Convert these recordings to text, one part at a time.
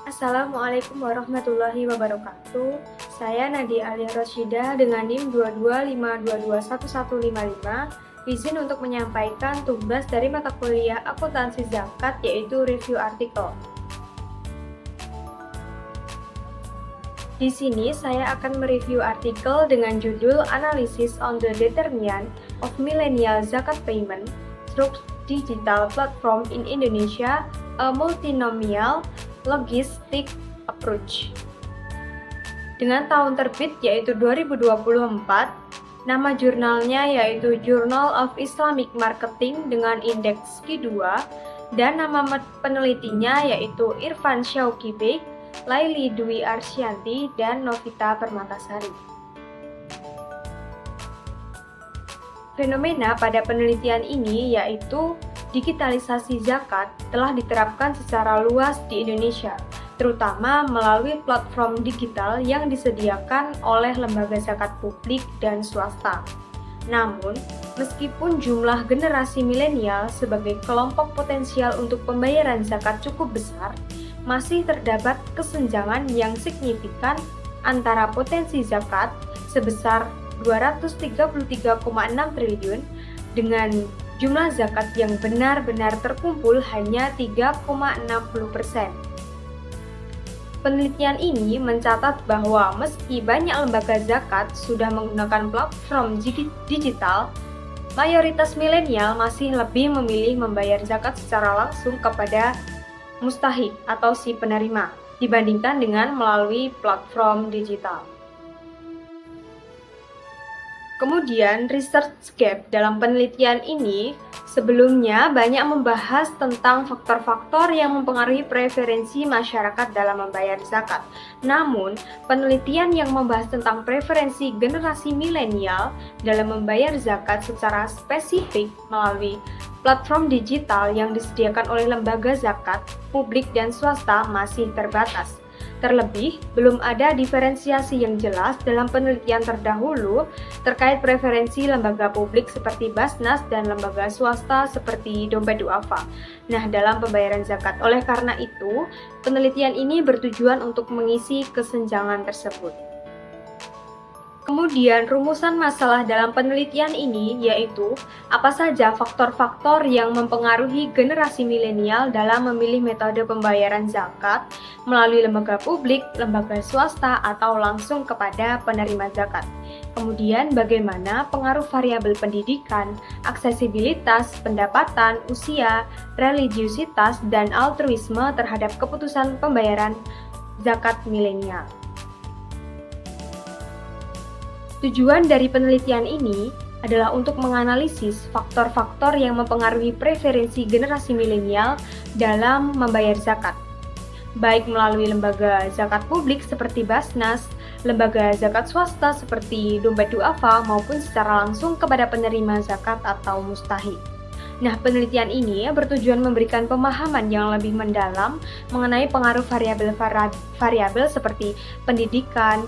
Assalamualaikum warahmatullahi wabarakatuh. Saya Nadia Alia Rosyidah dengan NIM 225221155. Izin untuk menyampaikan tugas dari mata kuliah akuntansi zakat yaitu review artikel. Di sini saya akan mereview artikel dengan judul Analysis on the Determinant of Millennial Zakat Payment through Digital Platform in Indonesia, a Multinomial Logistic Approach. Dengan tahun terbit yaitu 2024, nama jurnalnya yaitu Journal of Islamic Marketing dengan indeks Q2 dan nama penelitinya yaitu Irfan Syauqi Beg, Laili Dwi Arsyanti, dan Novita Permatasari. Fenomena pada penelitian ini yaitu digitalisasi zakat telah diterapkan secara luas di Indonesia, terutama melalui platform digital yang disediakan oleh lembaga zakat publik dan swasta. Namun, meskipun jumlah generasi milenial sebagai kelompok potensial untuk pembayaran zakat cukup besar, masih terdapat kesenjangan yang signifikan antara potensi zakat sebesar 233,6 triliun dengan jumlah zakat yang benar-benar terkumpul hanya 3,60%. Penelitian ini mencatat bahwa meski banyak lembaga zakat sudah menggunakan platform digital, mayoritas milenial masih lebih memilih membayar zakat secara langsung kepada mustahik atau si penerima dibandingkan dengan melalui platform digital. Kemudian, research gap dalam penelitian ini sebelumnya banyak membahas tentang faktor-faktor yang mempengaruhi preferensi masyarakat dalam membayar zakat. Namun, penelitian yang membahas tentang preferensi generasi milenial dalam membayar zakat secara spesifik melalui platform digital yang disediakan oleh lembaga zakat, publik dan swasta masih terbatas. Terlebih, belum ada diferensiasi yang jelas dalam penelitian terdahulu terkait preferensi lembaga publik seperti Basnas dan lembaga swasta seperti Dompet Duafa. Nah, dalam pembayaran zakat. Oleh karena itu, penelitian ini bertujuan untuk mengisi kesenjangan tersebut. Kemudian, rumusan masalah dalam penelitian ini yaitu apa saja faktor-faktor yang mempengaruhi generasi milenial dalam memilih metode pembayaran zakat melalui lembaga publik, lembaga swasta, atau langsung kepada penerima zakat. Kemudian, bagaimana pengaruh variabel pendidikan, aksesibilitas, pendapatan, usia, religiusitas, dan altruisme terhadap keputusan pembayaran zakat milenial. Tujuan dari penelitian ini adalah untuk menganalisis faktor-faktor yang mempengaruhi preferensi generasi milenial dalam membayar zakat, baik melalui lembaga zakat publik seperti Basnas, lembaga zakat swasta seperti Dompet Duafa, maupun secara langsung kepada penerima zakat atau mustahik. Nah, penelitian ini bertujuan memberikan pemahaman yang lebih mendalam mengenai pengaruh variabel seperti pendidikan,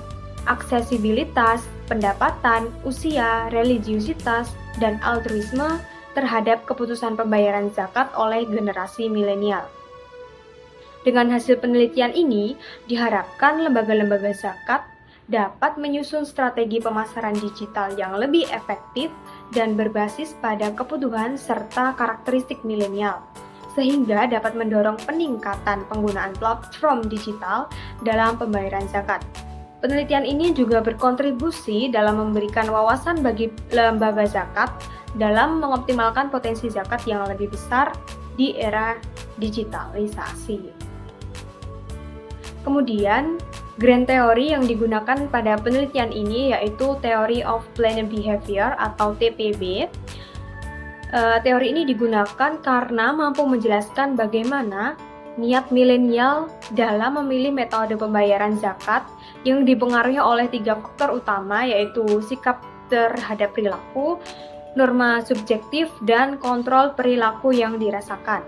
aksesibilitas, pendapatan, usia, religiusitas, dan altruisme terhadap keputusan pembayaran zakat oleh generasi milenial. Dengan hasil penelitian ini, diharapkan lembaga-lembaga zakat dapat menyusun strategi pemasaran digital yang lebih efektif dan berbasis pada kebutuhan serta karakteristik milenial, sehingga dapat mendorong peningkatan penggunaan platform digital dalam pembayaran zakat. Penelitian ini juga berkontribusi dalam memberikan wawasan bagi lembaga zakat dalam mengoptimalkan potensi zakat yang lebih besar di era digitalisasi. Kemudian, grand teori yang digunakan pada penelitian ini yaitu Theory of Planned Behavior atau TPB. Teori ini digunakan karena mampu menjelaskan bagaimana niat milenial dalam memilih metode pembayaran zakat yang dipengaruhi oleh 3 faktor utama yaitu sikap terhadap perilaku, norma subjektif, dan kontrol perilaku yang dirasakan.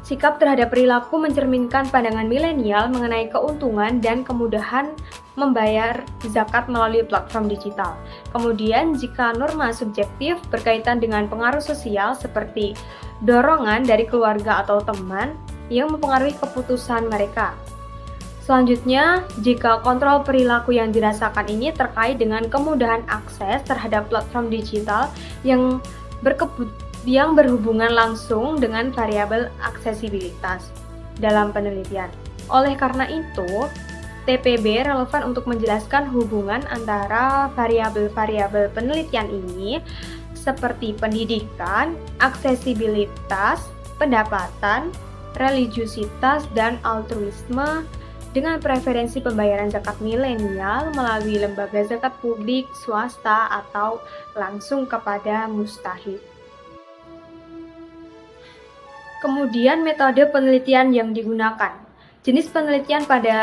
Sikap terhadap perilaku mencerminkan pandangan milenial mengenai keuntungan dan kemudahan membayar zakat melalui platform digital. Kemudian, jika norma subjektif berkaitan dengan pengaruh sosial seperti dorongan dari keluarga atau teman, yang mempengaruhi keputusan mereka. Selanjutnya, jika kontrol perilaku yang dirasakan ini terkait dengan kemudahan akses terhadap platform digital yang berhubungan langsung dengan variabel aksesibilitas dalam penelitian. Oleh karena itu, TPB relevan untuk menjelaskan hubungan antara variabel-variabel penelitian ini seperti pendidikan, aksesibilitas, pendapatan, religiusitas, dan altruisme dengan preferensi pembayaran zakat milenial melalui lembaga zakat publik, swasta, atau langsung kepada mustahik. Kemudian metode penelitian yang digunakan. Jenis penelitian pada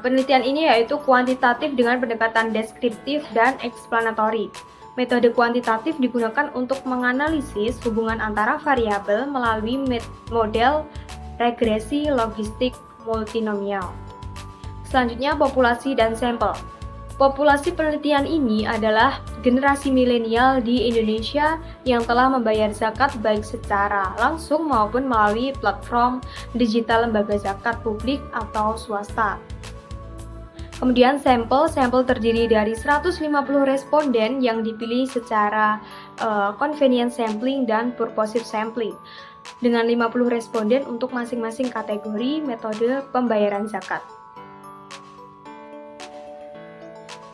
penelitian ini yaitu kuantitatif dengan pendekatan deskriptif dan eksplanatori. Metode kuantitatif digunakan untuk menganalisis hubungan antara variabel melalui model regresi logistik multinomial. Selanjutnya, populasi dan sampel. Populasi penelitian ini adalah generasi milenial di Indonesia yang telah membayar zakat baik secara langsung maupun melalui platform digital lembaga zakat publik atau swasta. Kemudian sampel terdiri dari 150 responden yang dipilih secara convenience sampling dan purposive sampling dengan 50 responden untuk masing-masing kategori metode pembayaran zakat.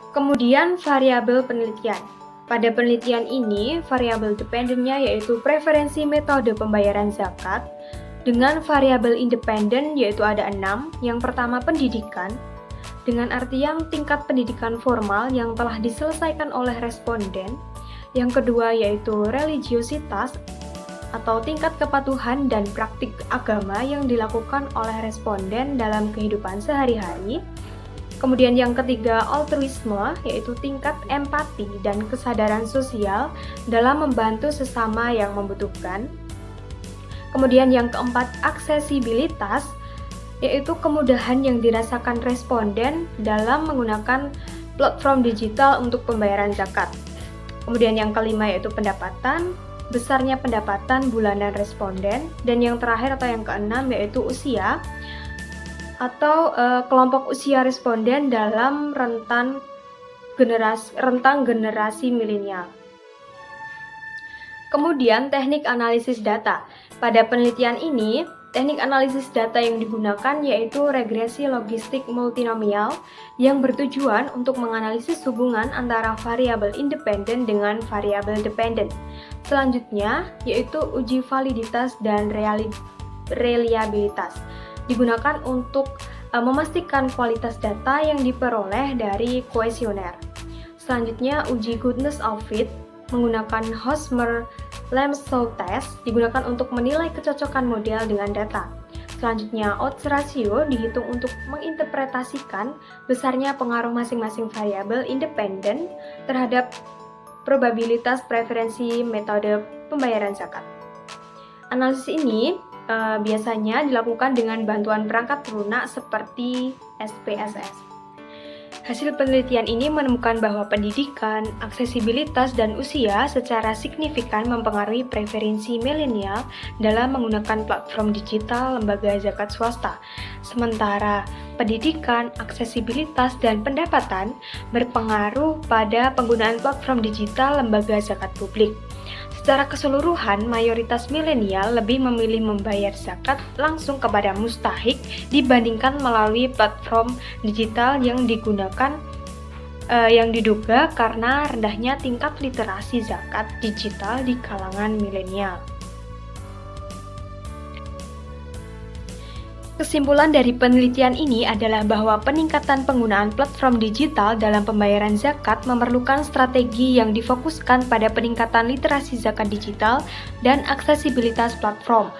Kemudian variabel penelitian. Pada penelitian ini, variabel dependennya yaitu preferensi metode pembayaran zakat dengan variabel independen yaitu ada 6. Yang pertama pendidikan, dengan artian tingkat pendidikan formal yang telah diselesaikan oleh responden. Yang kedua yaitu religiositas atau tingkat kepatuhan dan praktik agama yang dilakukan oleh responden dalam kehidupan sehari-hari. Kemudian yang ketiga, altruisme, yaitu tingkat empati dan kesadaran sosial dalam membantu sesama yang membutuhkan. Kemudian yang keempat, aksesibilitas, yaitu kemudahan yang dirasakan responden dalam menggunakan platform digital untuk pembayaran zakat. Kemudian yang kelima yaitu pendapatan, besarnya pendapatan bulanan responden. Dan yang terakhir atau yang keenam yaitu usia, atau kelompok usia responden dalam rentang generasi milenial. Kemudian teknik analisis data. Pada penelitian ini, teknik analisis data yang digunakan yaitu regresi logistik multinomial yang bertujuan untuk menganalisis hubungan antara variabel independen dengan variabel dependen. Selanjutnya yaitu uji validitas dan reliabilitas. Digunakan untuk memastikan kualitas data yang diperoleh dari kuesioner. Selanjutnya, uji goodness of fit menggunakan Hosmer-Lemsau test digunakan untuk menilai kecocokan model dengan data. Selanjutnya, odds ratio dihitung untuk menginterpretasikan besarnya pengaruh masing-masing variabel independen terhadap probabilitas preferensi metode pembayaran zakat. Analisis ini biasanya dilakukan dengan bantuan perangkat lunak seperti SPSS. Hasil penelitian ini menemukan bahwa pendidikan, aksesibilitas, dan usia secara signifikan mempengaruhi preferensi milenial dalam menggunakan platform digital lembaga zakat swasta. Sementara pendidikan, aksesibilitas, dan pendapatan berpengaruh pada penggunaan platform digital lembaga zakat publik. Secara keseluruhan, mayoritas milenial lebih memilih membayar zakat langsung kepada mustahik dibandingkan melalui platform digital yang diduga karena rendahnya tingkat literasi zakat digital di kalangan milenial. Kesimpulan dari penelitian ini adalah bahwa peningkatan penggunaan platform digital dalam pembayaran zakat memerlukan strategi yang difokuskan pada peningkatan literasi zakat digital dan aksesibilitas platform.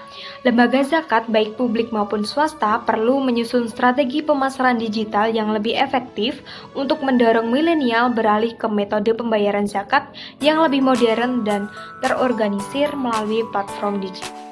Lembaga zakat baik publik maupun swasta perlu menyusun strategi pemasaran digital yang lebih efektif untuk mendorong milenial beralih ke metode pembayaran zakat yang lebih modern dan terorganisir melalui platform digital.